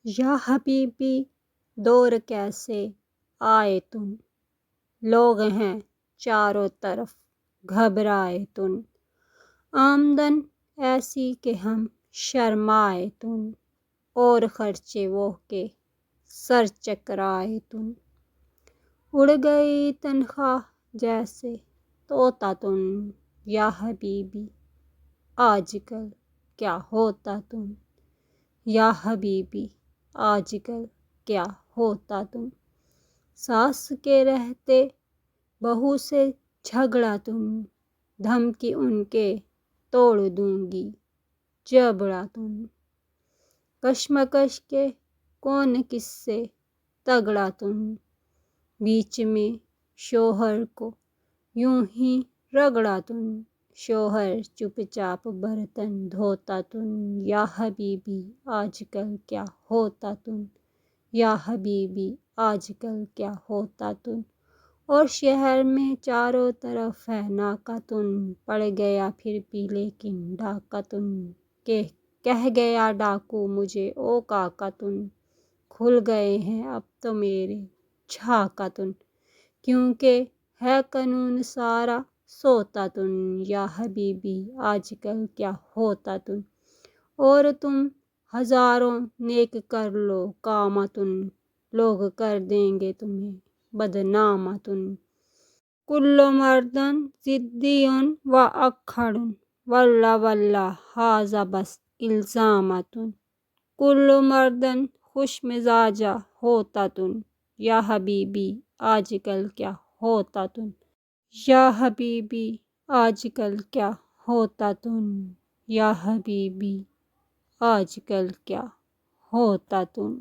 یا حبیبی دور کیسے آئے تم، لوگ ہیں چاروں طرف گھبرائے تم، آمدن ایسی کہ ہم شرمائے تم، اور خرچے وہ کہ سر چکرائے تم، اڑ گئی تنخواہ جیسے طوطا تم، یا حبیبی آج کل کیا ہوتا تم، یا حبیبی آج کل کیا ہوتا تم، ساس کے رہتے بہو سے جھگڑا تم، دھمکی ان کے توڑ دوں گی جبڑا تم، کشمکش کے کون کس سے تگڑا تم، بیچ میں شوہر کو یوں ہی رگڑا تم، شوہر چپ چاپ برتن دھوتا تم، یا حبیبی آج کل کیا ہوتا تم، یا حبیبی آج کل کیا ہوتا تم، اور شہر میں چاروں طرف ہے ناکا تم، پڑ گیا پھر بھی لیکن ڈاکا تم، کہہ گیا ڈاکو مجھے او کاکا تم، کھل گئے ہیں اب تو میرے جھاکا تم، کیونکہ ہے قانون سارا سوتا تم، یا حبیبی آج کل کیا ہوتا تم، اور تم ہزاروں نیک کر لو کام تم، لوگ کر دیں گے تمہیں بدنام تم، کل مردن ضدی و اکھڑ واللہ واللہ ھذا بس الزامۃ، کل مردن خوش مزاجا ہوتا تم، یا حبیبی آج کل کیا ہوتا تم، یا حبیبی آج کل کیا ہوتا تم، یا حبیبی آج کل کیا ہوتا تم۔